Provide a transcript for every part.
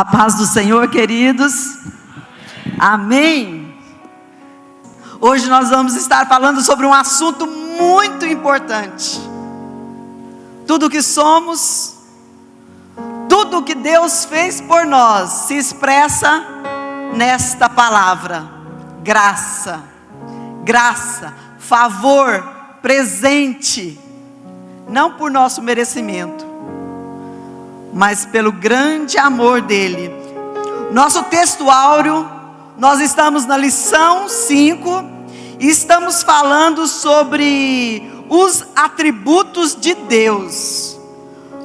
A paz do Senhor, queridos. Amém. Hoje nós vamos estar falando sobre um assunto muito importante. Tudo que somos, tudo que Deus fez por nós, se expressa nesta palavra: graça. Graça, favor, presente, não por nosso merecimento, mas pelo grande amor dele. Nosso texto áureo, nós estamos na lição 5 e estamos falando sobre os atributos de Deus,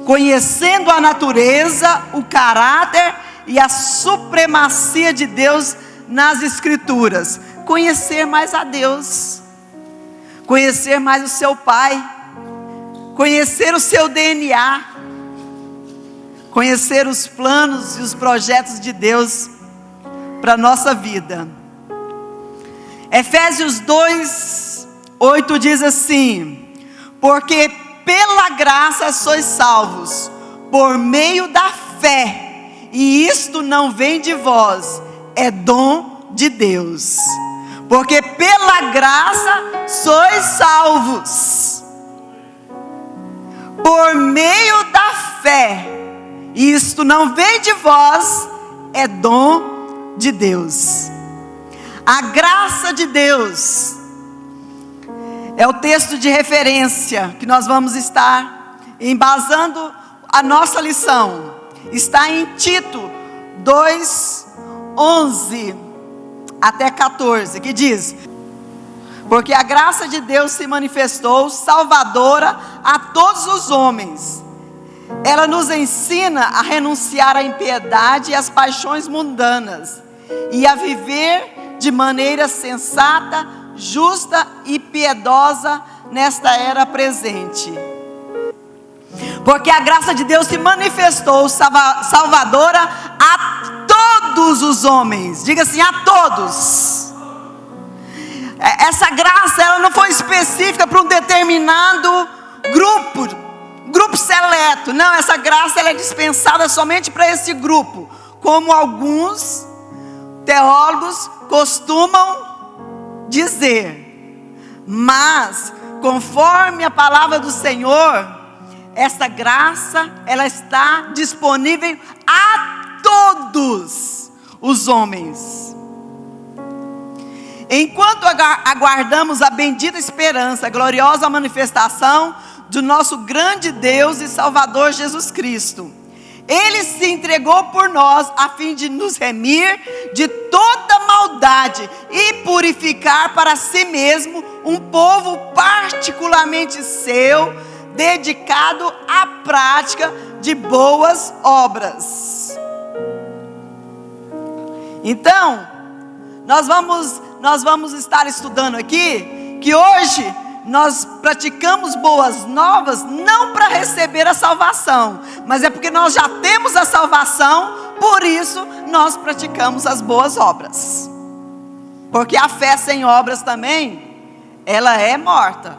conhecendo a natureza, o caráter e a supremacia de Deus nas Escrituras. Conhecer mais a Deus, conhecer mais o seu Pai, conhecer o seu DNA, conhecer os planos e os projetos de Deus para a nossa vida. Efésios 2:8 diz assim: porque pela graça sois salvos, por meio da fé, e isto não vem de vós, é dom de Deus. Porque pela graça sois salvos, por meio da fé, e isto não vem de vós, é dom de Deus. A graça de Deus é o texto de referência que nós vamos estar embasando a nossa lição. Está em Tito 2:11 até 14, que diz: porque a graça de Deus se manifestou salvadora a todos os homens. Ela nos ensina a renunciar à impiedade e às paixões mundanas, e a viver de maneira sensata, justa e piedosa nesta era presente. Porque a graça de Deus se manifestou salvadora a todos os homens. Diga assim: a todos. Essa graça, ela não foi específica para um determinado grupo seleto. Não, essa graça, ela é dispensada somente para esse grupo, como alguns teólogos costumam dizer. Mas, conforme a palavra do Senhor, essa graça, ela está disponível a todos os homens. Enquanto aguardamos a bendita esperança, a gloriosa manifestação do nosso grande Deus e Salvador Jesus Cristo. Ele se entregou por nós a fim de nos remir de toda maldade e purificar para si mesmo um povo particularmente seu, dedicado à prática de boas obras. Então, nós vamos estar estudando aqui que hoje nós praticamos boas novas não para receber a salvação, mas é porque nós já temos a salvação, por isso nós praticamos as boas obras. Porque a fé sem obras também, ela é morta.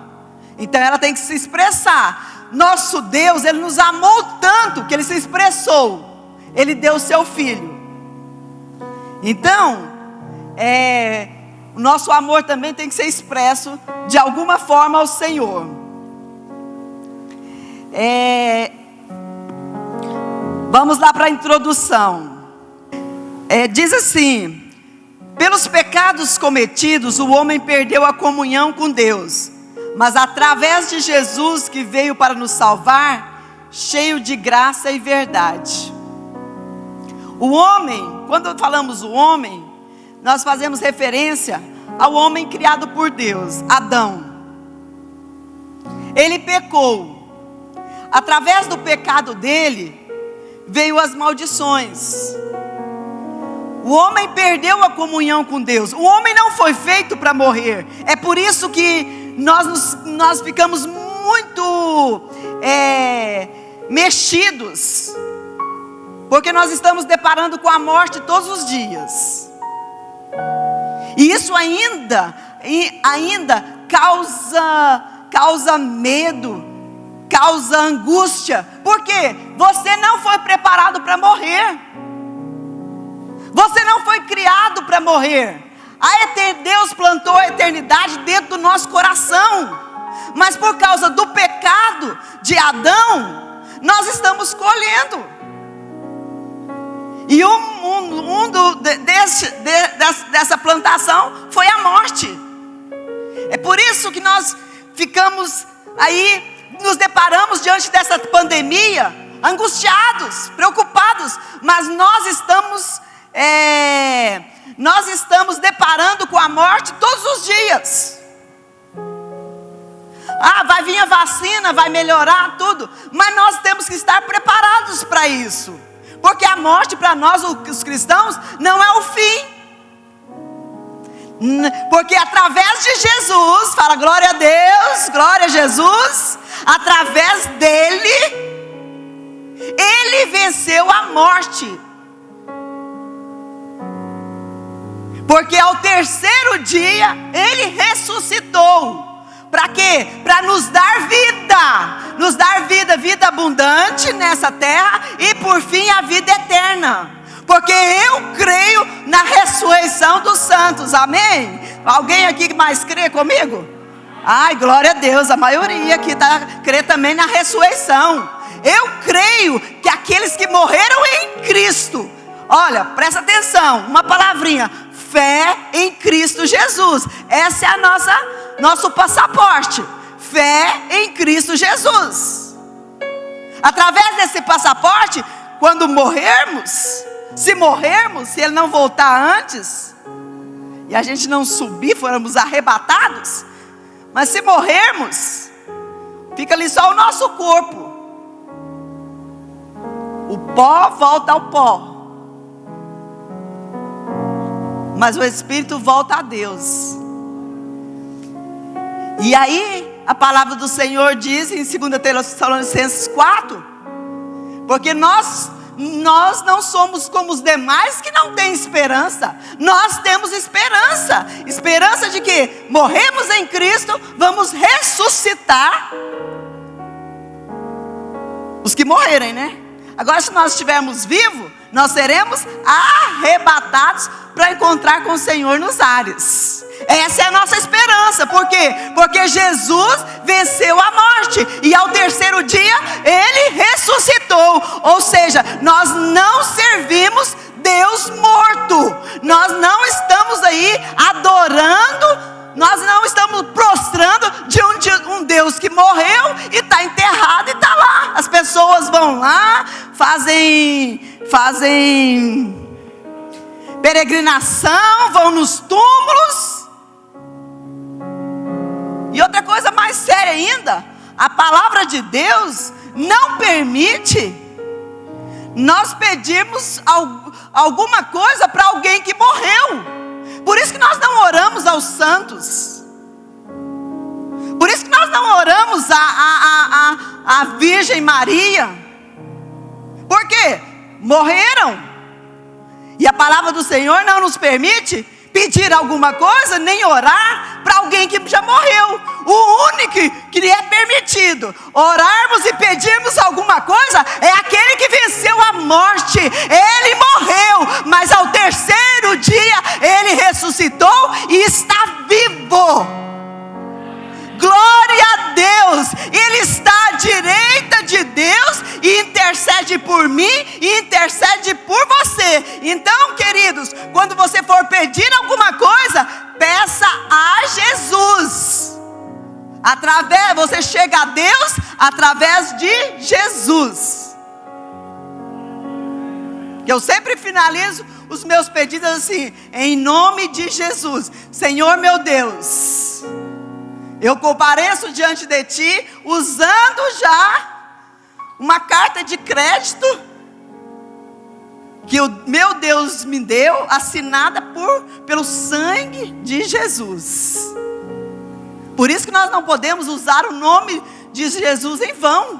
Então ela tem que se expressar. Nosso Deus, Ele nos amou tanto que Ele se expressou. Ele deu o seu Filho. Então, o nosso amor também tem que ser expresso de alguma forma ao Senhor. Vamos lá para a introdução. Diz assim: pelos pecados cometidos, o homem perdeu a comunhão com Deus. Mas através de Jesus, que veio para nos salvar, cheio de graça e verdade. O homem, quando falamos o homem, nós fazemos referência ao homem criado por Deus, Adão. Ele pecou. Através do pecado dele, veio as maldições. O homem perdeu a comunhão com Deus. O homem não foi feito para morrer. É por isso que nós ficamos muito mexidos, porque nós estamos deparando com a morte todos os dias. E isso ainda causa medo, causa angústia. Por quê? Você não foi preparado para morrer. foi criado para morrer. Deus plantou a eternidade dentro do nosso coração. Mas por causa do pecado de Adão, nós estamos colhendo. E dessa plantação foi a morte. É por isso que nós ficamos aí, nos deparamos diante dessa pandemia, angustiados, preocupados. Mas nós estamos deparando com a morte todos os dias. Vai vir a vacina, vai melhorar tudo, mas nós temos que estar preparados para isso, porque a morte para nós, os cristãos, não é o fim, porque através de Jesus, fala glória a Deus, glória a Jesus, através dele, ele venceu a morte, porque ao terceiro dia, ele ressuscitou. Para quê? Para nos dar vida abundante nessa terra e por fim a vida eterna. Porque eu creio na ressurreição dos santos, amém? Alguém aqui mais crê comigo? Ai, glória a Deus, a maioria aqui crê também na ressurreição. Eu creio que aqueles que morreram em Cristo, olha, presta atenção, uma palavrinha, fé em Cristo Jesus, essa é a nosso passaporte, fé em Cristo Jesus. Através desse passaporte, quando morrermos, se ele não voltar antes, e a gente não subir, formos arrebatados, mas se morrermos, fica ali só o nosso corpo, o pó volta ao pó, mas o Espírito volta a Deus. E aí, a palavra do Senhor diz em 2 Tessalonicenses 4, porque nós não somos como os demais que não têm esperança, nós temos esperança de que morremos em Cristo, vamos ressuscitar os que morrerem, né? Agora, se nós estivermos vivos, nós seremos arrebatados para encontrar com o Senhor nos ares. Essa é a nossa esperança. Por quê? Porque Jesus venceu a morte e ao terceiro dia ele ressuscitou. Ou seja, nós não servimos Deus morto. Nós não estamos aí adorando, nós não estamos prostrando de um Deus que morreu e está enterrado e está lá. As pessoas vão lá, fazem peregrinação, vão nos túmulos. E outra coisa mais séria ainda, a palavra de Deus não permite nós pedirmos alguma coisa para alguém que morreu. Por isso que nós não oramos aos santos. Por isso que nós não oramos a Virgem Maria. Por quê? Morreram. E a palavra do Senhor não nos permite pedir alguma coisa, nem orar para alguém que já morreu. O único que lhe é permitido orarmos e pedirmos alguma coisa é aquele que venceu a morte. Ele morreu, mas ao terceiro dia ele ressuscitou e está vivo. Glória a Deus, ele está à direita de Deus e intercede por mim e intercede por você. Então, queridos, quando você for pedir alguma coisa, peça a Jesus. Você chega a Deus através de Jesus. Eu sempre finalizo os meus pedidos assim, em nome de Jesus. Senhor meu Deus, eu compareço diante de Ti, usando já uma carta de crédito, que o meu Deus me deu, assinada pelo sangue de Jesus. Por isso que nós não podemos usar o nome de Jesus em vão,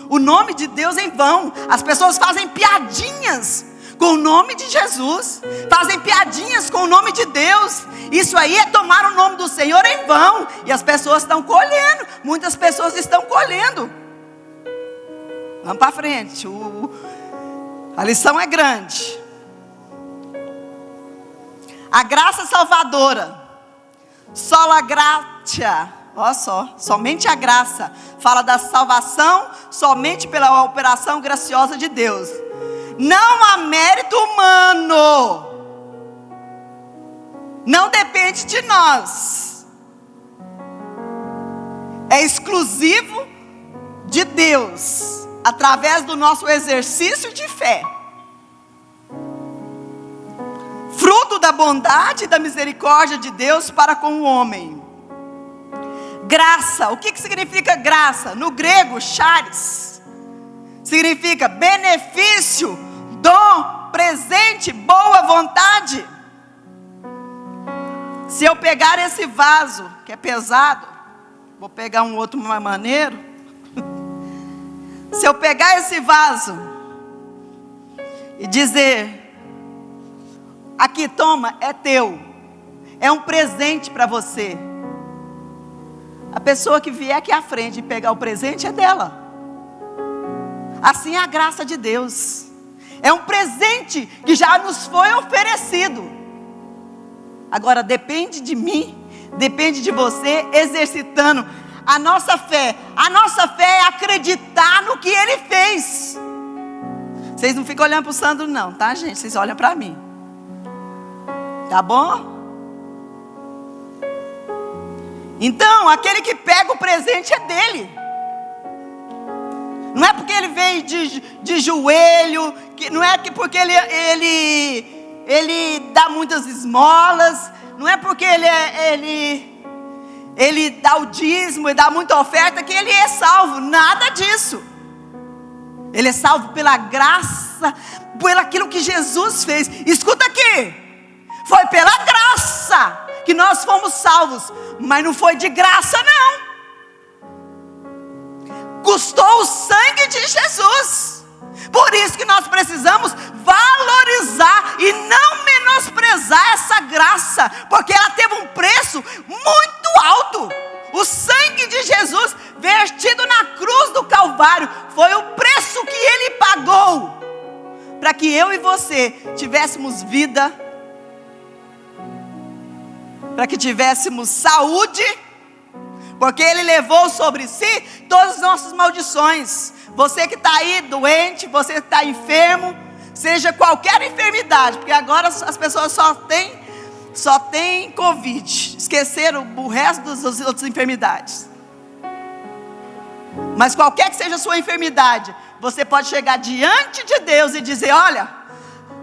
o nome de Deus em vão. As pessoas fazem piadinhas com o nome de Jesus, fazem piadinhas com o nome de Deus. Isso aí é tomar o nome do Senhor em vão. E as pessoas estão colhendo, muitas pessoas estão colhendo. Vamos para frente, a lição é grande. A graça salvadora, sola gratia, olha só, somente a graça, fala da salvação somente pela operação graciosa de Deus. Não há mérito humano, não depende de nós, é exclusivo de Deus, através do nosso exercício de fé, fruto da bondade e da misericórdia de Deus para com o homem. Graça, o que significa graça? No grego, charis, significa benefício, dom, presente, boa vontade. Se eu pegar esse vaso, que é pesado, vou pegar um outro mais maneiro. Se eu pegar esse vaso e dizer: aqui, toma, é teu, é um presente para você, a pessoa que vier aqui à frente e pegar o presente é dela. Assim é a graça de Deus, é um presente que já nos foi oferecido. Agora depende de mim, depende de você exercitando a nossa fé. A nossa fé é acreditar no que Ele fez. Vocês não ficam olhando para o Sandro não, tá, gente? Vocês olham para mim, tá bom? Então, aquele que pega o presente é dele. Não é porque ele veio de joelho, não é porque ele dá muitas esmolas, não é porque ele dá o dízimo e dá muita oferta que ele é salvo. Nada disso. Ele é salvo pela graça, por aquilo que Jesus fez. Escuta aqui, foi pela graça que nós fomos salvos, mas não foi de graça não. Custou o sangue de Jesus. Por isso que nós precisamos valorizar e não menosprezar essa graça, porque ela teve um preço muito alto. O sangue de Jesus vertido na cruz do Calvário foi o preço que Ele pagou, para que eu e você tivéssemos vida, para que tivéssemos saúde, porque Ele levou sobre si todas as nossas maldições. Você que está aí doente, você que está enfermo, seja qualquer enfermidade, porque agora as pessoas só têm Covid, esqueceram o resto das outras enfermidades. Mas qualquer que seja a sua enfermidade, você pode chegar diante de Deus e dizer: olha,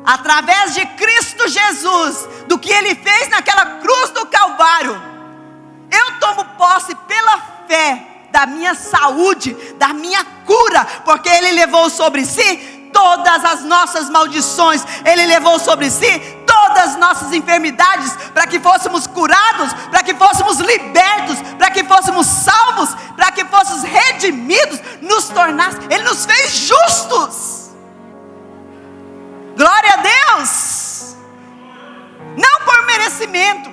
através de Cristo Jesus, do que Ele fez naquela cruz do Calvário, eu tomo posse pela fé da minha saúde, da minha cura, porque Ele levou sobre si todas as nossas maldições, Ele levou sobre si todas as nossas enfermidades, para que fôssemos curados, para que fôssemos libertos, para que fôssemos salvos, para que fôssemos redimidos, Ele nos fez justos. Glória a Deus. Não por merecimento,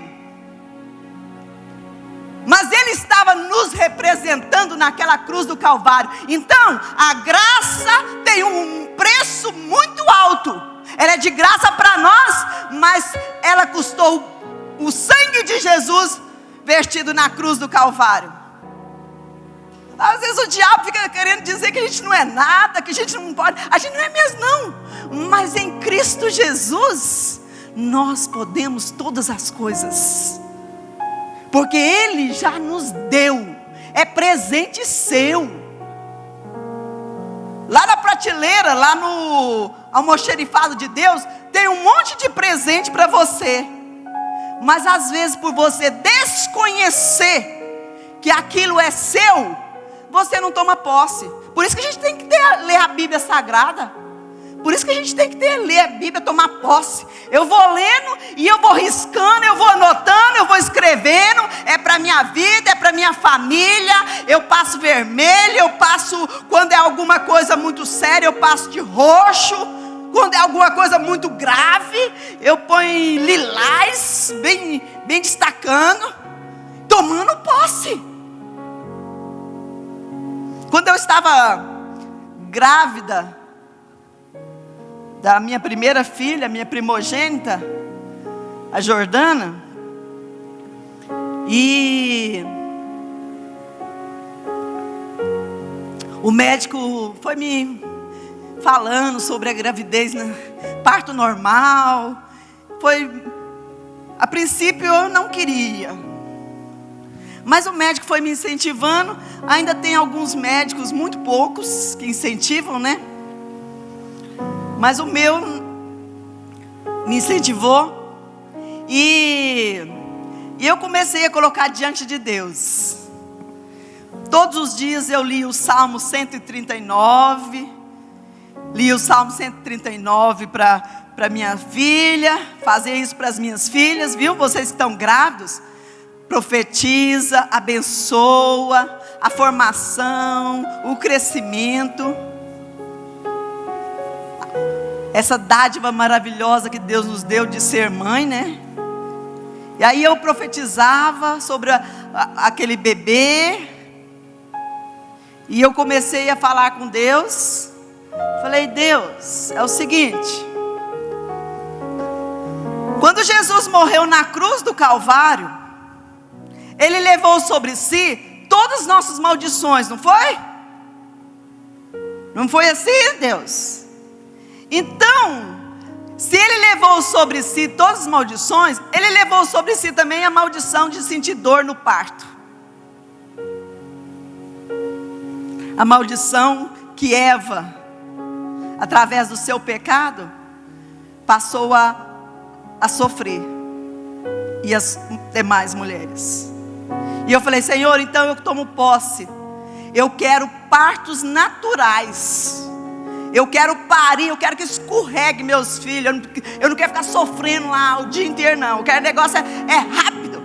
mas Ele estava nos representando naquela cruz do Calvário. Então, a graça tem um preço muito alto. Ela é de graça para nós, mas ela custou o sangue de Jesus vertido na cruz do Calvário. Às vezes o diabo fica querendo dizer que a gente não é nada, que a gente não pode. A gente não é mesmo não. Mas em Cristo Jesus, nós podemos todas as coisas, porque Ele já nos deu, é presente seu. Lá na prateleira, lá no almoxerifado de Deus, tem um monte de presente para você. Mas às vezes, por você desconhecer que aquilo é seu, você não toma posse. Por isso que a gente tem que ler a Bíblia Sagrada. Por isso que a gente tem que ler a Bíblia, tomar posse. Eu vou lendo e eu vou riscando, eu vou anotando, eu vou escrevendo. É para minha vida, é para minha família. Eu passo vermelho, eu passo, quando é alguma coisa muito séria, eu passo de roxo. Quando é alguma coisa muito grave, eu ponho lilás, bem destacando, tomando posse. Quando eu estava grávida da minha primeira filha, minha primogênita, a Jordana, e o médico foi me falando sobre a gravidez, né? Parto normal. A princípio eu não queria, mas o médico foi me incentivando. Ainda tem alguns médicos, muito poucos, que incentivam, né? Mas o meu me incentivou, e eu comecei a colocar diante de Deus. Todos os dias eu li o Salmo 139, para minha filha, fazer isso para as minhas filhas, viu? Vocês que estão grávidos, profetiza, abençoa a formação, o crescimento, essa dádiva maravilhosa que Deus nos deu de ser mãe, né? E aí eu profetizava sobre aquele bebê, e eu comecei a falar com Deus. Falei: Deus, é o seguinte, quando Jesus morreu na cruz do Calvário, Ele levou sobre si todas as nossas maldições, não foi? Não foi assim, Deus? Então, se Ele levou sobre si todas as maldições, Ele levou sobre si também a maldição de sentir dor no parto. A maldição que Eva, através do seu pecado, passou a sofrer, e as demais mulheres. E eu falei: Senhor, então eu tomo posse. Eu quero partos naturais. Eu quero parir, eu quero que escorregue meus filhos. Eu não quero ficar sofrendo lá o dia inteiro, não. Eu quero, o negócio é rápido.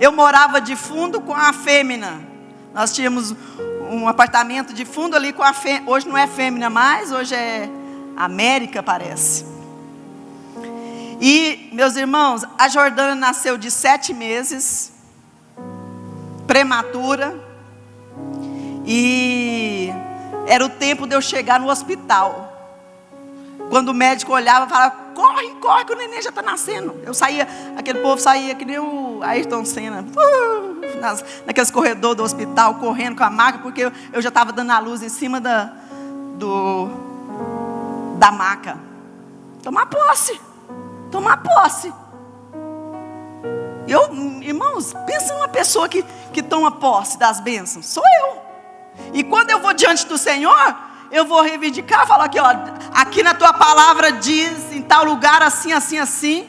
Eu morava de fundo com a fêmea. Nós tínhamos um apartamento de fundo ali com a fêmea. Hoje não é fêmea mais, hoje é América, parece. E, meus irmãos, a Jordana nasceu de 7 meses, prematura, e era o tempo de eu chegar no hospital. Quando o médico olhava, falava: corre, corre, que o neném já está nascendo. Eu saía, aquele povo saía que nem o Ayrton Senna, naqueles corredores do hospital, correndo com a maca, porque eu já estava dando a luz em cima da maca. Tomar posse. Irmãos, pensa numa pessoa que toma posse das bênçãos. Sou eu. E quando eu vou diante do Senhor, eu vou reivindicar, falar aqui, ó, aqui na tua palavra diz, em tal lugar, assim, assim, assim.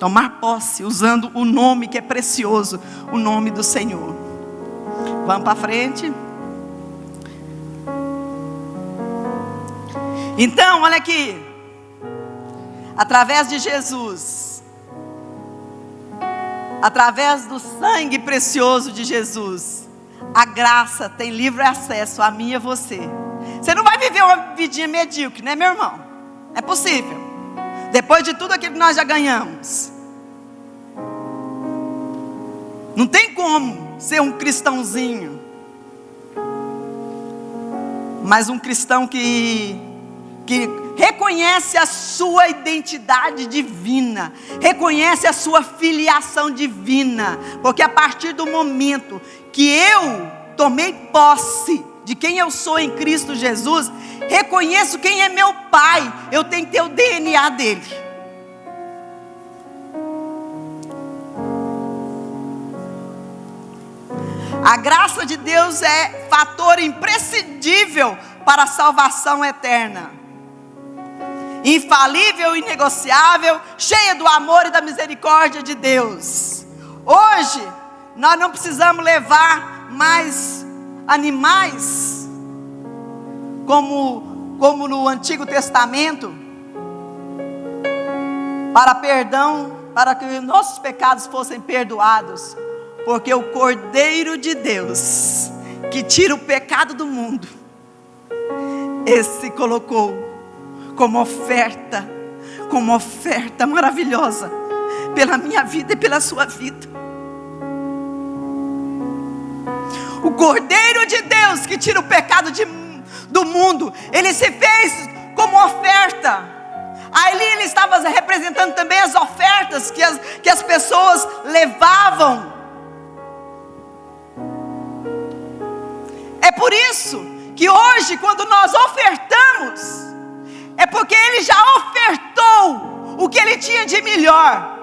Tomar posse, usando o nome que é precioso, o nome do Senhor. Vamos para frente. Então, olha aqui. Através de Jesus, através do sangue precioso de Jesus, a graça tem livre acesso a mim e a você. Você não vai viver uma vidinha medíocre, né, meu irmão? É possível. Depois de tudo aquilo que nós já ganhamos, não tem como ser um cristãozinho, mas um cristão que reconhece a sua identidade divina, reconhece a sua filiação divina, porque a partir do momento que eu tomei posse de quem eu sou em Cristo Jesus, reconheço quem é meu Pai, eu tenho que ter o DNA dele. A graça de Deus é fator imprescindível para a salvação eterna. Infalível e inegociável, cheia do amor e da misericórdia de Deus. Hoje, nós não precisamos levar mais animais, como no Antigo Testamento, para perdão, para que nossos pecados fossem perdoados, porque o Cordeiro de Deus, que tira o pecado do mundo, esse se colocou como oferta maravilhosa, pela minha vida e pela sua vida. O Cordeiro de Deus que tira o pecado do mundo, Ele se fez como oferta. Aí Ele ele estava representando também as ofertas que as pessoas levavam. É por isso que hoje, quando nós ofertamos, é porque ele já ofertou o que ele tinha de melhor.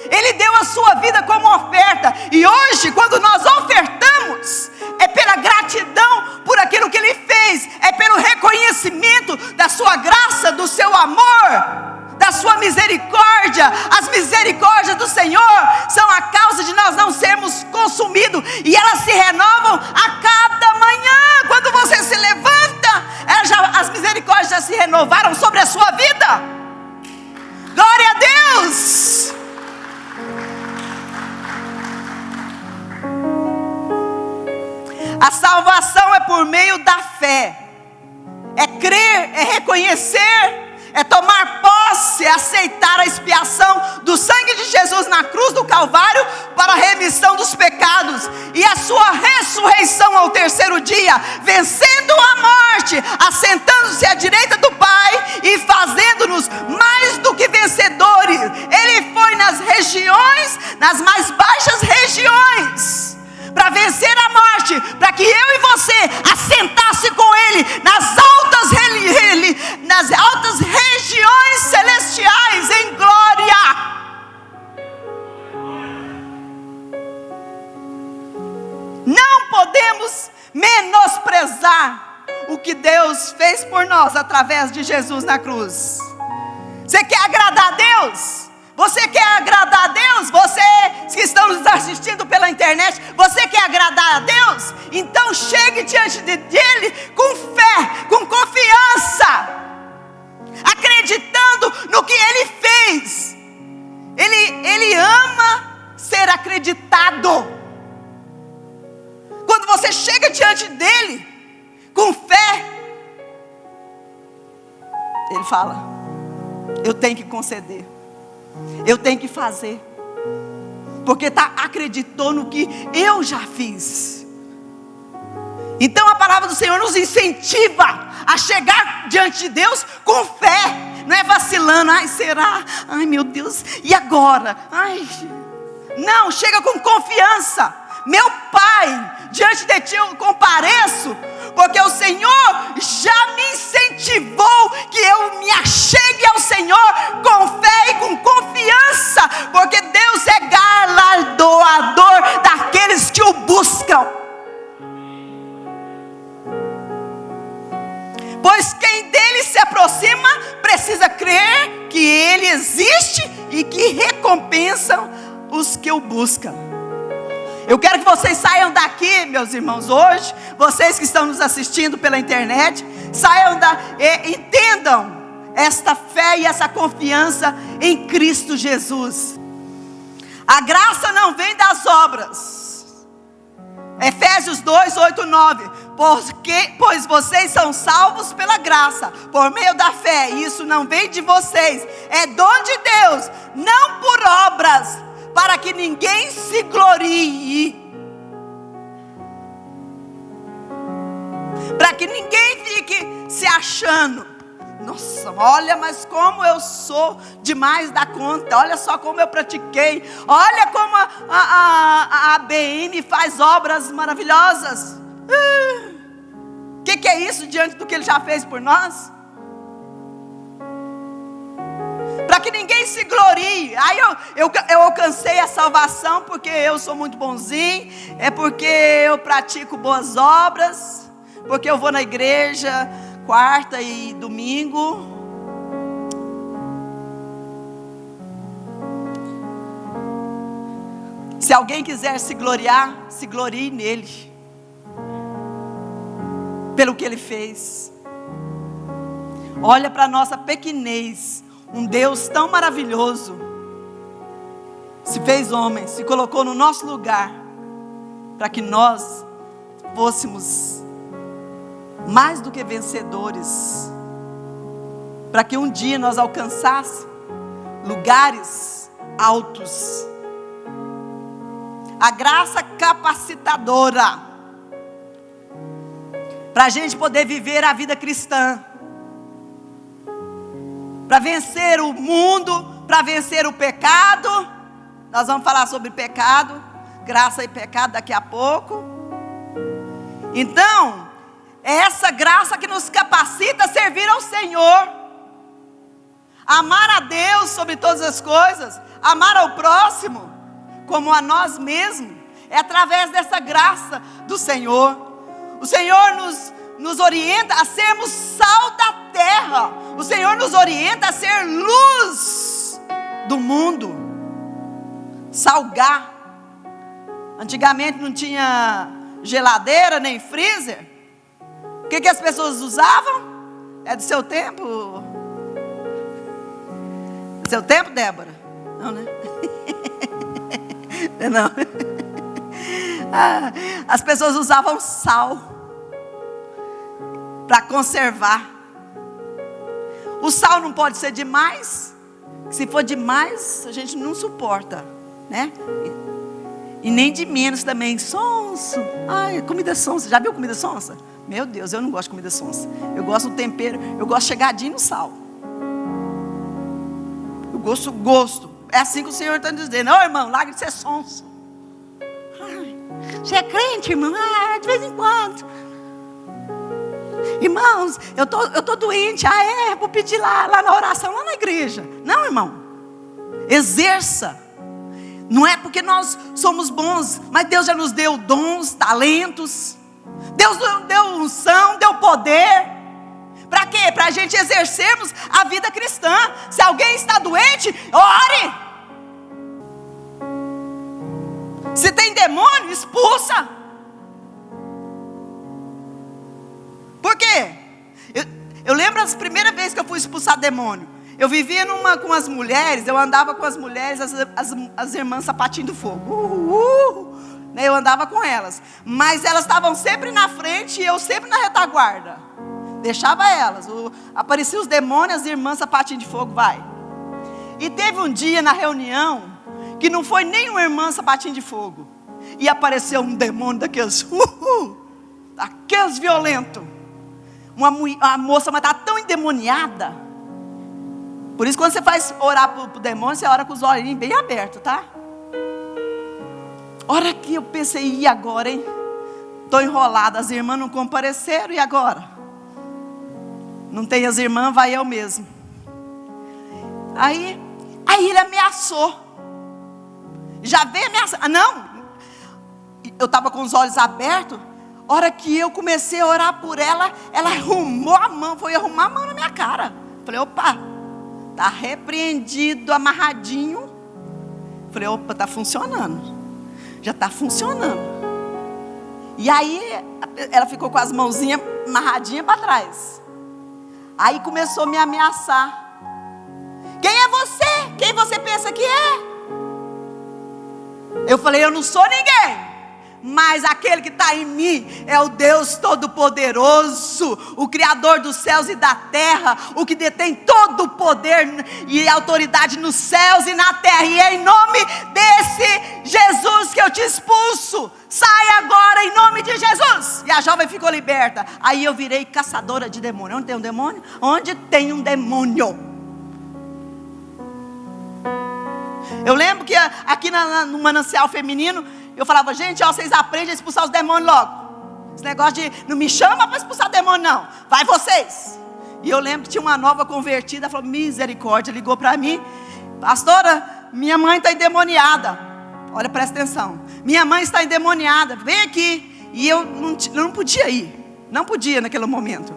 Ele deu a sua vida como oferta. E hoje, quando nós ofertamos, é pela gratidão por aquilo que ele fez, é pelo reconhecimento da sua graça, do seu amor, da sua misericórdia. As misericórdias do Senhor são a causa de nós não sermos consumidos, e elas se renovam a cada manhã. Quando você se levanta, as misericórdias já se renovaram sobre a sua vida. Glória a Deus. A salvação é por meio da fé. É crer, é reconhecer, é tomar posse, é aceitar a expiação do sangue de Jesus na cruz do Calvário para a remissão dos pecados e a sua ressurreição ao terceiro dia, vencendo a morte, assentando-se à direita do Pai e fazendo-nos mais do que vencedores. Ele foi nas regiões, nas mais baixas regiões, para vencer a morte, para que eu e você assentasse com Ele nas altas regiões celestiais em glória. Não podemos menosprezar o que Deus fez por nós através de Jesus na cruz. Você quer agradar a Deus? Você quer agradar a Deus? Você que estão nos assistindo pela internet, você quer agradar a Deus? Então chegue diante dele com fé, com confiança, acreditando no que ele fez. Ele ama ser acreditado. Quando você chega diante dele com fé, ele fala: eu tenho que conceder, eu tenho que fazer, porque acreditou no que eu já fiz. Então a palavra do Senhor nos incentiva a chegar diante de Deus com fé. Não é vacilando, ai será, ai meu Deus, e agora? Ai, não, chega com confiança. Meu Pai, diante de ti eu compareço, porque o Senhor já me incentivou que eu me achegue ao Senhor com fé e com confiança, porque Deus é galardoador daqueles que o buscam. Pois quem dele se aproxima precisa crer que ele existe e que recompensa os que o buscam. Eu quero que vocês saiam daqui, meus irmãos, hoje, vocês que estão nos assistindo pela internet, entendam esta fé e essa confiança em Cristo Jesus. A graça não vem das obras. Efésios 2, 8, 9. Pois vocês são salvos pela graça, por meio da fé. Isso não vem de vocês, é dom de Deus, não por obras, para que ninguém se glorie. Para que ninguém fique se achando: nossa, olha, mas como eu sou demais da conta. Olha só como eu pratiquei. Olha como a ABM faz obras maravilhosas. O que é isso diante do que Ele já fez por nós? Para que ninguém se glorie. Aí eu alcancei a salvação porque eu sou muito bonzinho, é porque eu pratico boas obras, porque eu vou na igreja quarta e domingo. Se alguém quiser se gloriar, se glorie nele, pelo que ele fez. Olha para a nossa pequenez. Um Deus tão maravilhoso se fez homem, se colocou no nosso lugar, para que nós fôssemos mais do que vencedores, para que um dia nós alcançássemos lugares altos. A graça capacitadora para a gente poder viver a vida cristã. para vencer o mundo, para vencer o pecado. Nós vamos falar sobre pecado, graça e pecado daqui a pouco. Então, é essa graça que nos capacita a servir ao Senhor, amar a Deus sobre todas as coisas, amar ao próximo como a nós mesmos. É através dessa graça do Senhor. O Senhor nos orienta a sermos sal da terra. O Senhor nos orienta a ser luz do mundo, salgar. Antigamente não tinha geladeira nem freezer. O que as pessoas usavam? É do seu tempo? Do seu tempo, Débora? Não, né? Não. As pessoas usavam sal para conservar. O sal não pode ser demais. Se for demais, a gente não suporta, né? E nem de menos também. Sonso. Ai, comida sonsa. Já viu comida sonsa? Meu Deus, eu não gosto de comida sonsa. Eu gosto do tempero. Eu gosto chegadinho no sal. Eu gosto. É assim que o Senhor está dizendo. Ô irmão, larga de ser sonso. Ai, você é crente, irmão? De vez em quando. Irmãos, eu tô doente. Vou pedir lá na oração, lá na igreja. Não, irmão. Exerça. Não é porque nós somos bons, mas Deus já nos deu dons, talentos. Deus nos deu unção, deu poder. Para quê? Para a gente exercermos a vida cristã. Se alguém está doente, ore. Se tem demônio, expulsa. Por quê? Eu lembro as primeiras vezes que eu fui expulsar demônio. Eu vivia com as mulheres, eu andava com as mulheres, as irmãs sapatinho do fogo. Eu andava com elas. Mas elas estavam sempre na frente e eu sempre na retaguarda. Deixava elas. Apareciam os demônios, as irmãs sapatinho de fogo, vai. E teve um dia na reunião que não foi nenhuma irmã sapatinho de fogo. E apareceu um demônio daqueles violentos. Uma moça, mas estava tão endemoniada. Por isso, quando você faz orar para o demônio, você ora com os olhinhos bem abertos, tá? Hora que eu pensei, e agora, hein? Estou enrolada, as irmãs não compareceram, e agora? Não tem as irmãs, vai eu mesmo. Aí ele ameaçou. Já veio ameaçar. Não, eu estava com os olhos abertos. Hora que eu comecei a orar por ela, ela arrumou a mão, foi arrumar a mão na minha cara. Falei, opa, está repreendido, amarradinho. Falei, opa, está funcionando. Já está funcionando. E aí, ela ficou com as mãozinhas amarradinhas para trás. Aí começou a me ameaçar. Quem é você? Quem você pensa que é? Eu falei, eu não sou ninguém. Mas aquele que está em mim é o Deus Todo-Poderoso, o Criador dos céus e da terra, o que detém todo o poder e autoridade nos céus e na terra. E é em nome desse Jesus que eu te expulso. Sai agora em nome de Jesus. E a jovem ficou liberta. Aí eu virei caçadora de demônio. Onde tem um demônio? Onde tem um demônio. Eu lembro que aqui no manancial feminino, eu falava, gente, vocês aprendem a expulsar os demônios logo. Esse negócio de não me chama para expulsar demônio, não. Vai vocês. E eu lembro que tinha uma nova convertida, falou, misericórdia, ligou para mim. Pastora, minha mãe está endemoniada. Olha, presta atenção. Minha mãe está endemoniada, vem aqui. E eu não podia ir. Não podia naquele momento.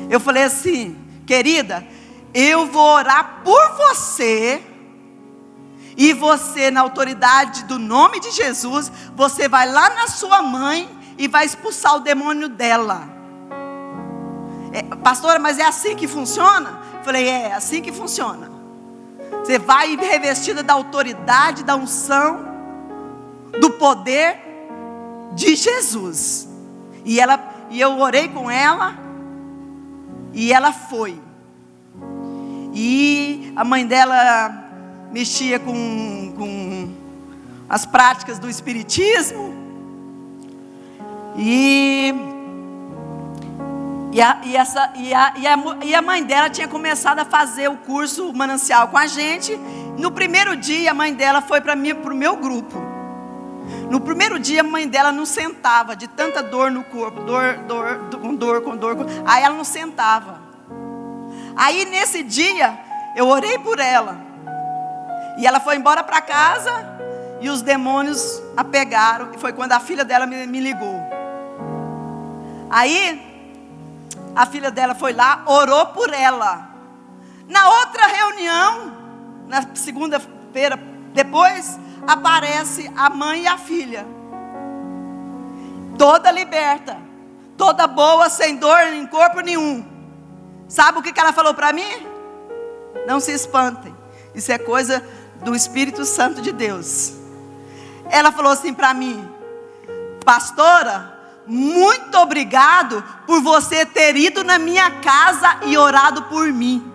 Eu falei assim, querida, eu vou orar por você. E você, na autoridade do nome de Jesus, você vai lá na sua mãe e vai expulsar o demônio dela. Pastora, mas é assim que funciona? Falei, é assim que funciona. Você vai revestida da autoridade, da unção, do poder de Jesus. E eu orei com ela, e ela foi. E a mãe dela mexia com as práticas do espiritismo. E E a mãe dela tinha começado a fazer o curso Manancial com a gente. No primeiro dia, a mãe dela foi para o meu grupo. No primeiro dia, a mãe dela não sentava, de tanta dor no corpo, com dor. Aí ela não sentava. Aí nesse dia, eu orei por ela. E ela foi embora para casa, e os demônios a pegaram. E foi quando a filha dela me ligou. Aí, a filha dela foi lá, orou por ela. Na outra reunião, na segunda-feira depois, aparece a mãe e a filha, toda liberta, toda boa, sem dor em corpo nenhum. Sabe o que ela falou para mim? Não se espantem, isso é coisa do Espírito Santo de Deus. Ela falou assim para mim: pastora, muito obrigado por você ter ido na minha casa e orado por mim.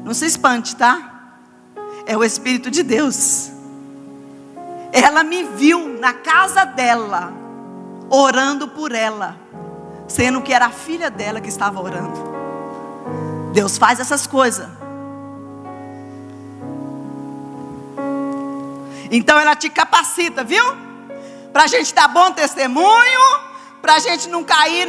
Não se espante, tá? É o Espírito de Deus. Ela me viu na casa dela, orando por ela, sendo que era a filha dela que estava orando. Deus faz essas coisas. Então ela te capacita, viu? Para a gente dar bom testemunho, para a gente não cair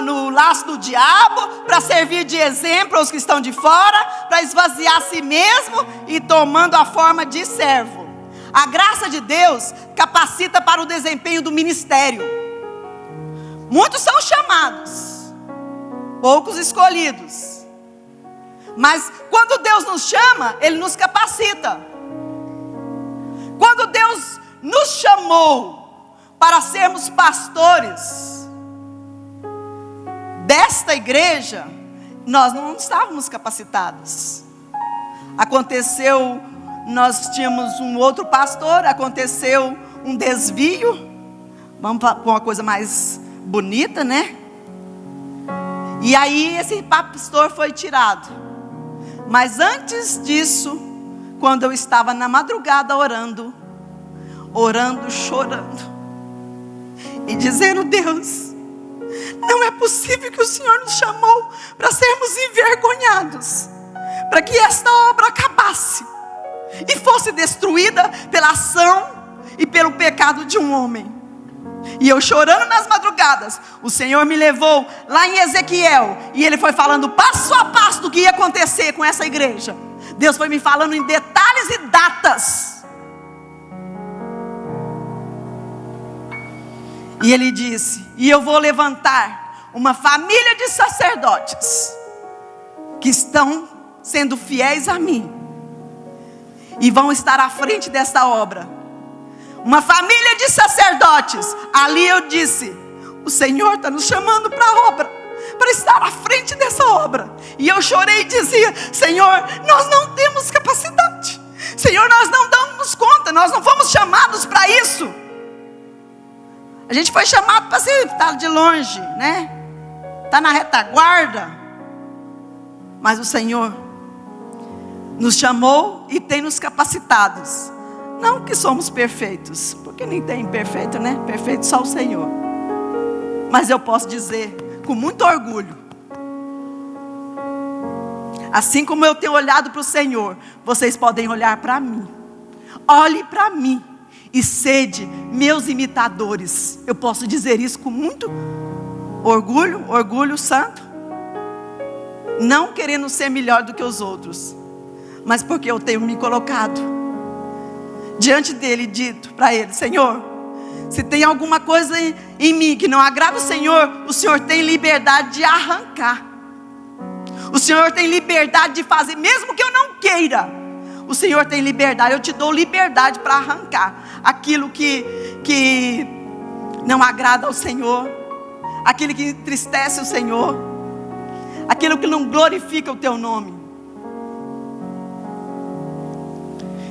no laço do diabo, para servir de exemplo aos que estão de fora, para esvaziar a si mesmo e tomando a forma de servo. A graça de Deus capacita para o desempenho do ministério. Muitos são chamados, poucos escolhidos. Mas quando Deus nos chama, Ele nos capacita. Quando Deus nos chamou para sermos pastores desta igreja, nós não estávamos capacitados. Aconteceu, nós tínhamos um outro pastor, aconteceu um desvio, vamos para uma coisa mais bonita, né? E aí esse pastor foi tirado. Mas antes disso, quando eu estava na madrugada orando, chorando, e dizendo: Deus, não é possível que o Senhor nos chamou para sermos envergonhados, para que esta obra acabasse e fosse destruída pela ação e pelo pecado de um homem. E eu chorando nas madrugadas, o Senhor me levou lá em Ezequiel, e Ele foi falando passo a passo do que ia acontecer com essa igreja. Deus foi me falando em detalhes e datas. E Ele disse: e eu vou levantar uma família de sacerdotes que estão sendo fiéis a mim, e vão estar à frente dessa obra. Uma família de sacerdotes. Ali eu disse: o Senhor está nos chamando para a obra, para estar à frente dessa obra. E eu chorei e dizia: Senhor, nós não temos capacidade. Senhor, nós não damos conta, nós não fomos chamados para isso. A gente foi chamado para estar de longe, né? Está na retaguarda. Mas o Senhor nos chamou e tem nos capacitados. Não que somos perfeitos, porque nem tem perfeito, né? Perfeito só o Senhor. Mas eu posso dizer com muito orgulho, assim como eu tenho olhado para o Senhor, vocês podem olhar para mim. Olhe para mim e sede meus imitadores. Eu posso dizer isso com muito orgulho santo. Não querendo ser melhor do que os outros, mas porque eu tenho me colocado diante dele e dito para ele: Senhor, se tem alguma coisa em mim que não agrada o Senhor tem liberdade de arrancar. O Senhor tem liberdade de fazer, mesmo que eu não queira. O Senhor tem liberdade, eu te dou liberdade para arrancar aquilo que não agrada ao Senhor, aquilo que entristece o Senhor, aquilo que não glorifica o teu nome.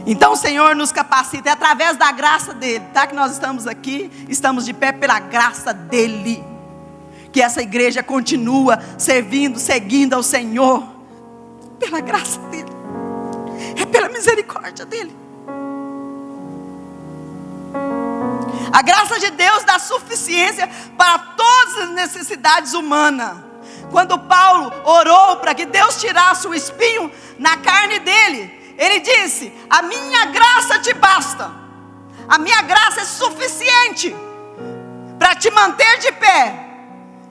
Então o Senhor nos capacita, é através da graça dele, tá? Que nós estamos aqui, estamos de pé pela graça dele, que essa igreja continua servindo, seguindo ao Senhor, pela graça dele, é pela misericórdia dele. A graça de Deus dá suficiência para todas as necessidades humanas. Quando Paulo orou para que Deus tirasse o espinho na carne dele, ele disse: a minha graça te basta, a minha graça é suficiente para te manter de pé,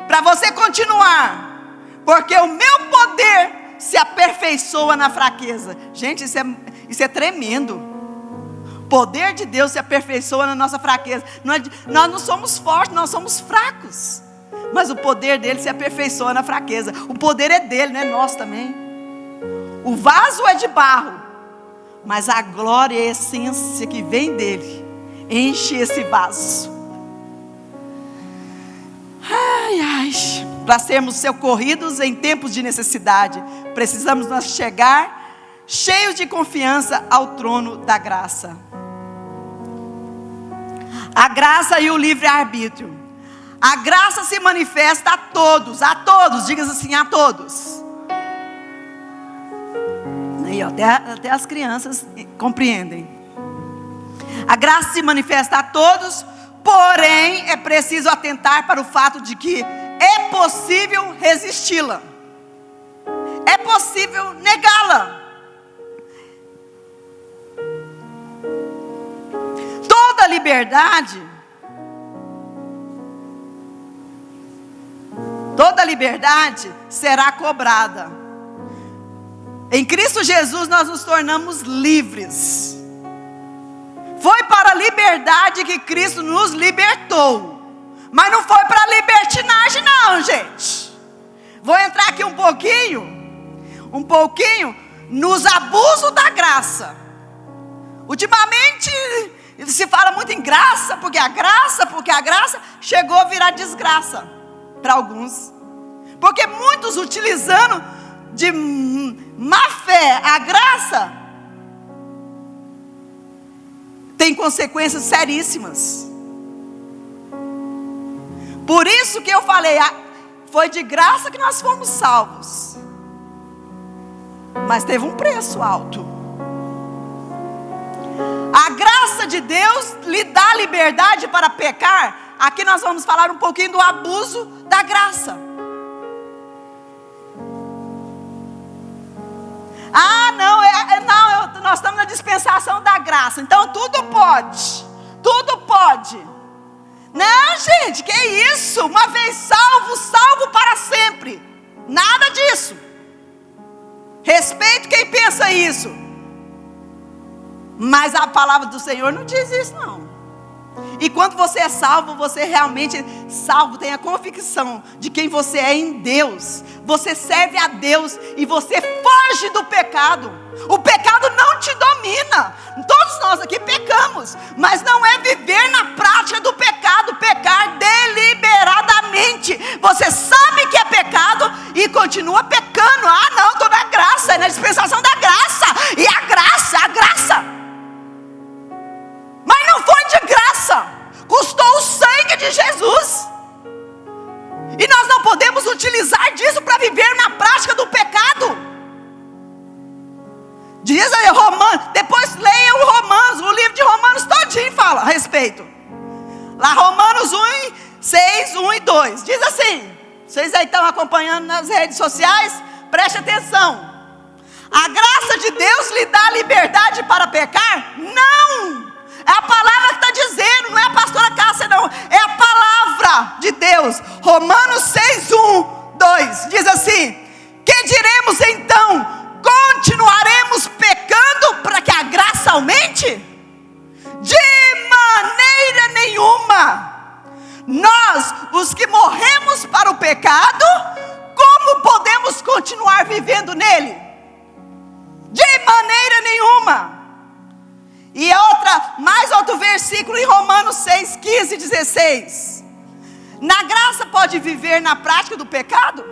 para você continuar, porque o meu poder se aperfeiçoa na fraqueza. Gente, isso é tremendo. O poder de Deus se aperfeiçoa na nossa fraqueza. Nós não somos fortes, nós somos fracos, mas o poder dele se aperfeiçoa na fraqueza. O poder é dele, não é nosso também. O vaso é de barro, mas a glória e a essência que vem dele enche esse vaso. Ai, ai. Para sermos socorridos em tempos de necessidade, precisamos nós chegar cheios de confiança ao trono da graça. A graça e o livre-arbítrio. A graça se manifesta a todos, diga assim, a todos. Aí, ó, até as crianças compreendem. A graça se manifesta a todos, porém é preciso atentar para o fato de que é possível resisti-la, é possível negá-la. Toda liberdade será cobrada. Em Cristo Jesus nós nos tornamos livres. Foi para a liberdade que Cristo nos libertou, mas não foi para a libertinagem não, gente. Vou entrar aqui um pouquinho nos abusos da graça. Ultimamente se fala muito em graça, porque a graça chegou a virar desgraça para alguns, porque muitos utilizando de má fé a graça tem consequências seríssimas. Por isso que eu falei, foi de graça que nós fomos salvos, mas teve um preço alto. A graça de Deus lhe dá liberdade para pecar. Aqui nós vamos falar um pouquinho do abuso da graça. Nós estamos na dispensação da graça, então tudo pode. Não, gente, que isso? Uma vez salvo para sempre. Nada disso. Respeito quem pensa isso, mas a palavra do Senhor não diz isso não. E quando você é salvo, você realmente salvo, tem a convicção de quem você é em Deus. Você serve a Deus e você foge do pecado. O pecado não te domina. Todos nós aqui pecamos, mas não é viver na prática do pecado, pecar deliberadamente. Você sabe que é pecado e continua pecando. Ah não, estou na graça, é na dispensação da graça. E a graça. Mas não foi de graça, custou o sangue de Jesus. E nós não podemos utilizar disso para viver na prática do pecado. Diz aí Romanos, depois leia o livro de Romanos todinho fala a respeito. Lá Romanos 6, 1 e 2, diz assim, vocês aí estão acompanhando nas redes sociais, preste atenção. A graça de Deus lhe dá liberdade para pecar? Não! É a palavra que está dizendo, não é a pastora Cássia não, é a palavra de Deus. Romanos 6, 1, 2, diz assim: que diremos então? Continuaremos pecando para que a graça aumente? De maneira nenhuma. Nós, os que morremos para o pecado, como podemos continuar vivendo nele? De maneira nenhuma. E mais outro versículo em Romanos 6, 15 e 16. Na graça pode viver na prática do pecado?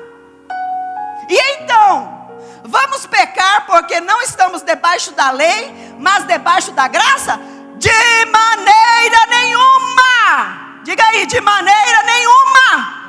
E então, vamos pecar porque não estamos debaixo da lei, mas debaixo da graça? De maneira nenhuma. Diga aí, de maneira nenhuma.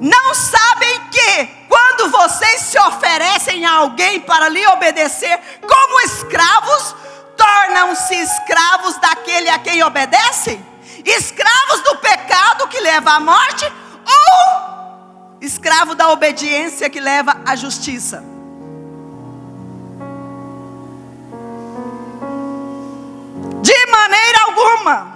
Não sabem que quando vocês se oferecem a alguém para lhe obedecer como escravos, torna tornam-se escravos daquele a quem obedecem? Escravos do pecado que leva à morte, ou escravo da obediência que leva à justiça? De maneira alguma.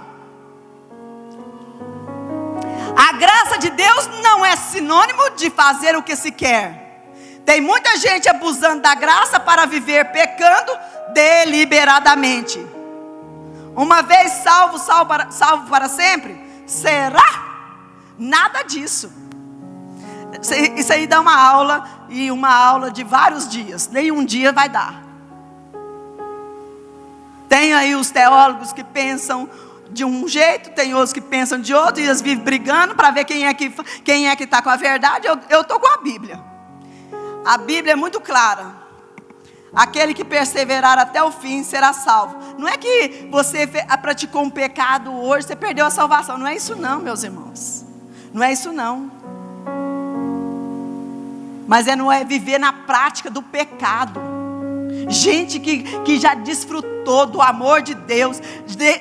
A graça de Deus não é sinônimo de fazer o que se quer. Tem muita gente abusando da graça para viver pecando deliberadamente. Uma vez salvo para sempre? Será? Nada disso. Isso aí dá uma aula, e uma aula de vários dias. Nem um dia vai dar. Tem aí os teólogos que pensam de um jeito, tem outros que pensam de outro, e eles vivem brigando para ver quem é que está com a verdade. Eu estou com a Bíblia. A Bíblia é muito clara. Aquele que perseverar até o fim será salvo. Não é que você praticou um pecado hoje, você perdeu a salvação. Não é isso não, meus irmãos. Não é isso não. Mas não é viver na prática do pecado. Gente que já desfrutou do amor de Deus,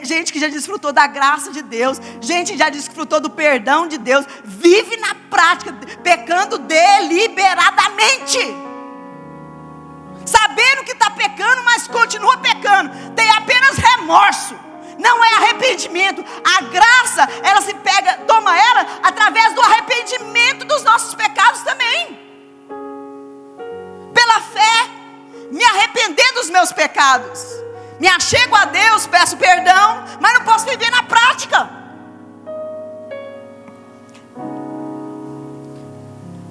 gente que já desfrutou da graça de Deus, gente que já desfrutou do perdão de Deus, vive na prática, pecando deliberadamente, sabendo que está pecando, mas continua pecando, tem apenas remorso, não é arrependimento. A graça, ela se pega, toma ela através do arrependimento dos nossos pecados também, pela fé. Me arrepender dos meus pecados, me achego a Deus, peço perdão, mas não posso viver na prática.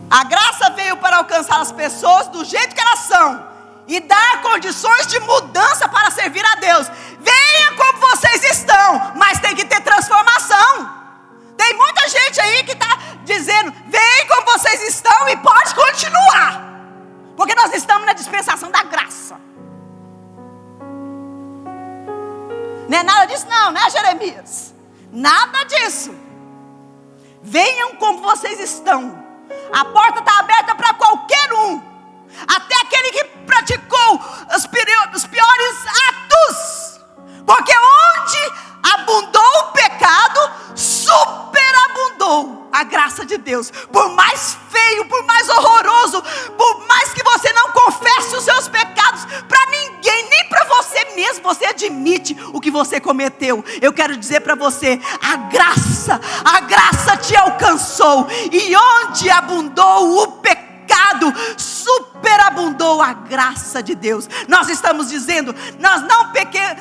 A graça veio para alcançar as pessoas do jeito que elas são e dar condições de mudança para servir a Deus. Venha como vocês estão, mas tem que ter transformação. Tem muita gente aí que está dizendo: vem como vocês estão e pode continuar, porque nós estamos na dispensação da graça. Não é nada disso não, né, Jeremias? Nada disso. Venham como vocês estão. A porta está aberta para qualquer um, até aquele que praticou os piores atos. Porque onde abundou o pecado, superabundou a graça de Deus. Por mais feio, por mais horroroso, por mais que você não confesse os seus pecados para ninguém, nem para você mesmo, você admite o que você cometeu. Eu quero dizer para você, a graça te alcançou, e onde abundou o pecado, superabundou a graça de Deus. Nós estamos dizendo, nós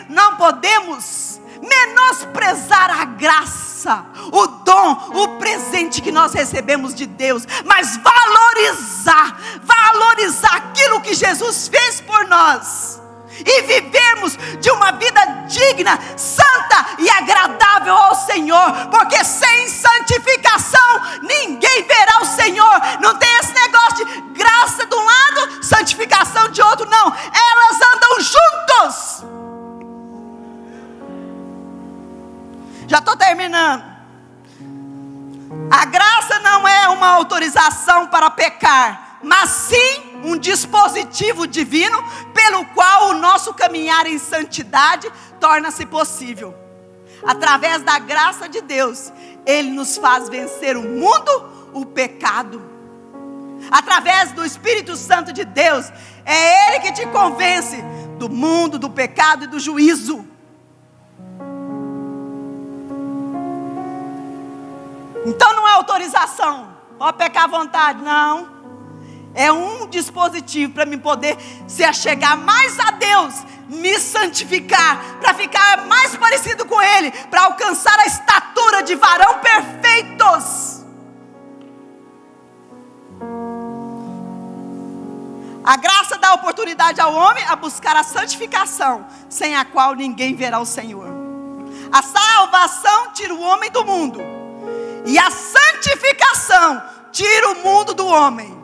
não podemos menosprezar a graça, o dom, o presente que nós recebemos de Deus, mas valorizar aquilo que Jesus fez por nós, e vivermos de uma vida digna, santa e agradável ao Senhor, porque sem santificação ninguém verá o Senhor. Não tem esse negócio de graça de um lado, santificação de outro, não, elas andam juntos. Já estou terminando. A graça não é uma autorização para pecar, mas sim um dispositivo divino pelo qual o nosso caminhar em santidade torna-se possível. Através da graça de Deus, Ele nos faz vencer o mundo, o pecado. Através do Espírito Santo de Deus, é Ele que te convence do mundo, do pecado e do juízo. Então não é autorização, pode pecar à vontade, não. É um dispositivo para me poder se achegar mais a Deus, me santificar, para ficar mais parecido com Ele, para alcançar a estatura de varão perfeitos. A graça dá oportunidade ao homem a buscar a santificação, sem a qual ninguém verá o Senhor. A salvação tira o homem do mundo, e a santificação tira o mundo do homem.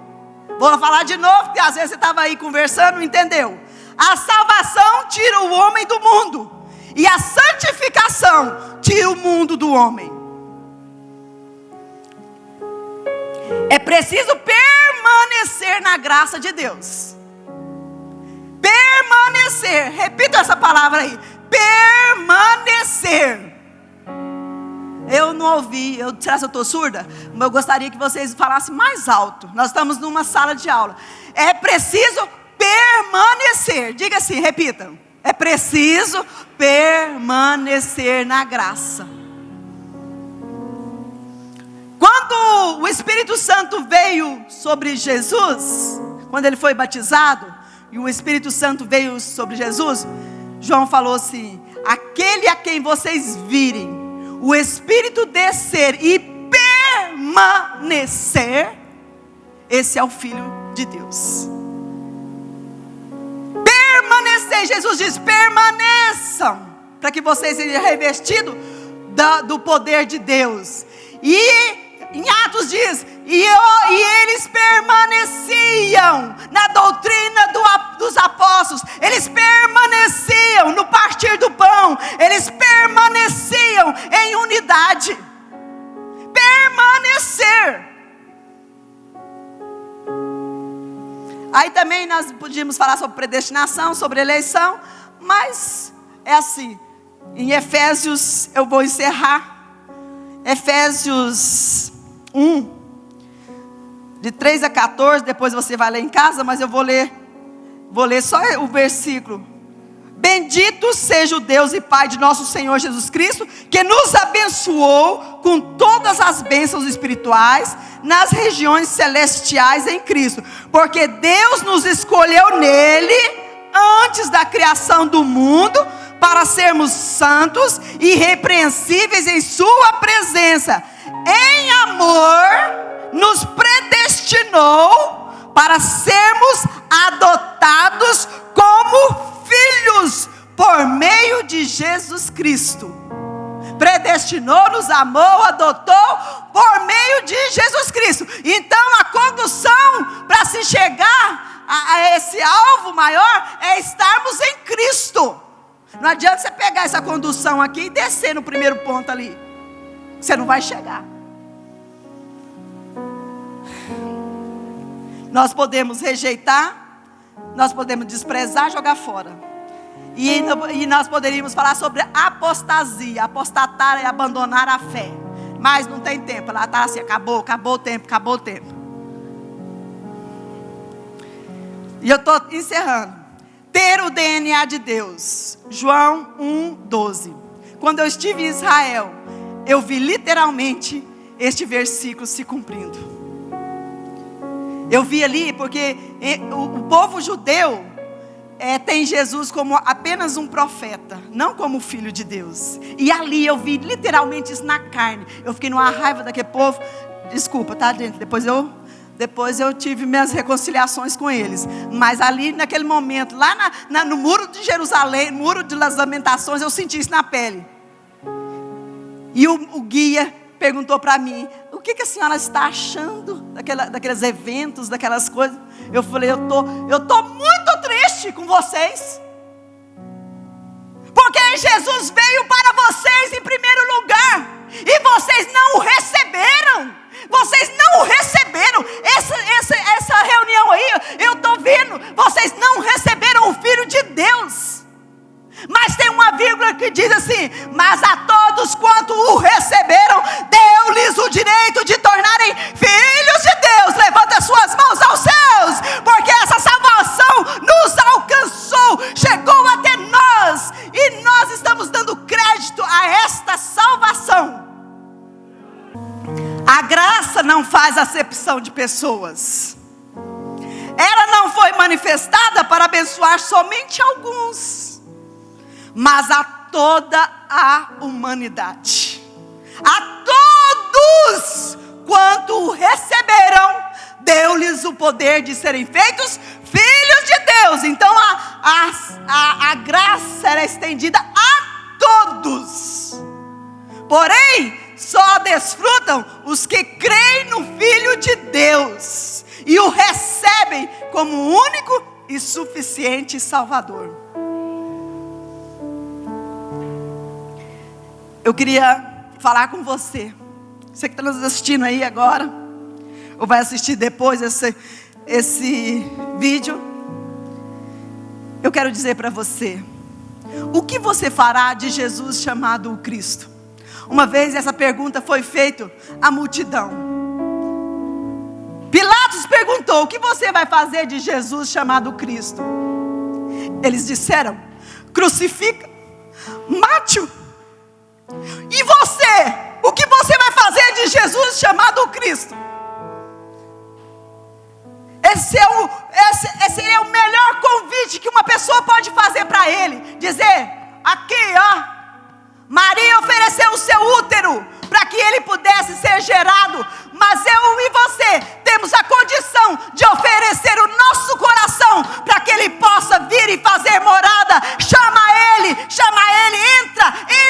Vou falar de novo, porque às vezes você estava aí conversando, não entendeu. A salvação tira o homem do mundo, e a santificação tira o mundo do homem. É preciso permanecer na graça de Deus. Permanecer, repita essa palavra aí. permanecer. Eu não ouvi, será que eu estou surda? Mas eu gostaria que vocês falassem mais alto. Nós estamos numa sala de aula. É preciso permanecer. Diga assim, repita. É preciso permanecer na graça. Quando o Espírito Santo veio sobre Jesus, quando ele foi batizado, e o Espírito Santo veio sobre Jesus, João falou assim: aquele a quem vocês virem o Espírito descer e permanecer, esse é o Filho de Deus. Permanecer, Jesus diz: permaneçam, para que vocês sejam revestidos do poder de Deus. E em Atos diz: e eles permaneciam na doutrina dos apóstolos, eles permaneciam no partir do pão, eles permaneciam em unidade. Permanecer. Aí também nós podíamos falar sobre predestinação, sobre eleição, mas é assim. Em Efésios, eu vou encerrar. Efésios 1, de 3 a 14, depois você vai ler em casa, mas eu vou ler só o versículo. Bendito seja o Deus e Pai de nosso Senhor Jesus Cristo, que nos abençoou com todas as bênçãos espirituais nas regiões celestiais em Cristo, porque Deus nos escolheu nele antes da criação do mundo, para sermos santos e irrepreensíveis em sua presença. Em amor, nos predestinou para sermos adotados como filhos por meio de Jesus Cristo. Predestinou, nos amou, adotou por meio de Jesus Cristo. Então a condução para se chegar a esse alvo maior é estarmos em Cristo. Não adianta você pegar essa condução aqui e descer no primeiro ponto ali. Você não vai chegar. Nós podemos rejeitar, nós podemos desprezar, jogar fora. E nós poderíamos falar sobre apostasia. Apostatar é abandonar a fé. Mas não tem tempo. Ela está assim, acabou o tempo. E eu estou encerrando. Ter o DNA de Deus. João 1:12. Quando eu estive em Israel, eu vi literalmente este versículo se cumprindo. Eu vi ali porque o povo judeu tem Jesus como apenas um profeta, não como filho de Deus. E ali eu vi literalmente isso na carne. Eu fiquei numa raiva daquele povo. Desculpa, tá, gente? Depois eu tive minhas reconciliações com eles. Mas ali naquele momento, lá no muro de Jerusalém, muro de lamentações, eu senti isso na pele. E o guia perguntou para mim: o que a senhora está achando daqueles eventos, daquelas coisas? Eu falei: eu tô muito triste com vocês. Porque Jesus veio para vocês em primeiro lugar. E vocês não o receberam. Vocês não o receberam. Essa reunião aí, eu estou vendo. Vocês não receberam o Filho de Deus. Mas tem uma vírgula que diz assim: mas a todos quanto o receberam, deu-lhes o direito de tornarem filhos de Deus. Levanta as suas mãos aos céus, porque essa salvação nos alcançou, chegou até nós, e nós estamos dando crédito a esta salvação. A graça não faz acepção de pessoas. Ela não foi manifestada para abençoar somente alguns, mas a toda a humanidade. A todos quanto o receberam, deu-lhes o poder de serem feitos filhos de Deus. Então a graça era estendida a todos. Porém, só desfrutam os que creem no Filho de Deus e o recebem como único e suficiente Salvador. Eu queria falar com você. Você que está nos assistindo aí agora, ou vai assistir depois esse vídeo. Eu quero dizer para você O que você fará de Jesus chamado o Cristo? Uma vez essa pergunta foi feita à multidão. Pilatos perguntou: o que você vai fazer de Jesus chamado Cristo? Eles disseram: crucifica, mate-o. E você? O que você vai fazer de Jesus chamado Cristo? Esse seria o melhor convite que uma pessoa pode fazer para ele. Dizer: aqui ó, Maria ofereceu o seu útero para que ele pudesse ser gerado, mas eu e você temos a condição de oferecer o nosso coração para que ele possa vir e fazer morada. Chama ele,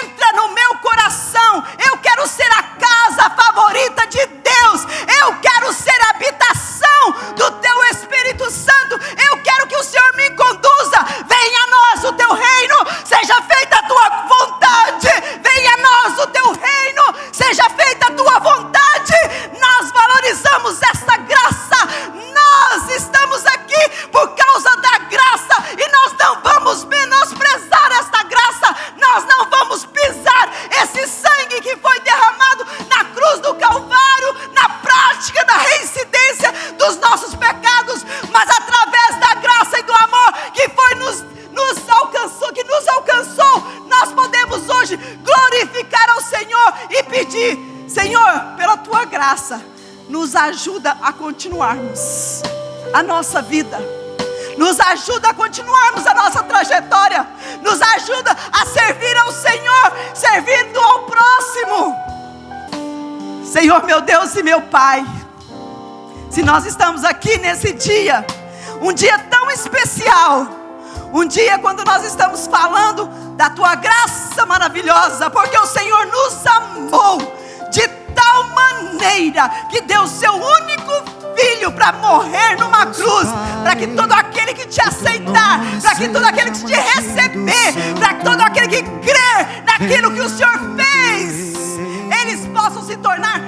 entra no meu coração. Eu quero ser a casa favorita de Deus, eu quero ser a habitação do teu Espírito Santo. Eu quero que o Senhor me conduza. Venha a nós o teu reino, seja feita a tua vontade. Venha a nós o teu reino, seja feita a tua vontade. Nós valorizamos essa graça, nós estamos aqui por causa da graça, e nós não vamos menosprezar esta graça, nós não vamos pisar esse sangue que foi derramado na cruz do Calvário, na prática da reincidência dos nossos pecados, mas através da graça e do amor que foi nos alcançou, nós podemos hoje glorificar ao Senhor e pedir: Senhor, pela tua graça, nos ajuda a continuarmos a nossa vida, nos ajuda a continuarmos a nossa trajetória, nos ajuda a servir ao Senhor, servindo ao próximo. Senhor, meu Deus e meu Pai, se nós estamos aqui nesse dia, um dia tão especial, um dia quando nós estamos falando da tua graça maravilhosa, porque o Senhor nos amou de tal maneira que deu seu único Filho para morrer numa cruz, para que todo aquele que te aceitar, para que todo aquele que te receber, para que todo aquele que crer naquilo que o Senhor fez, eles possam se tornar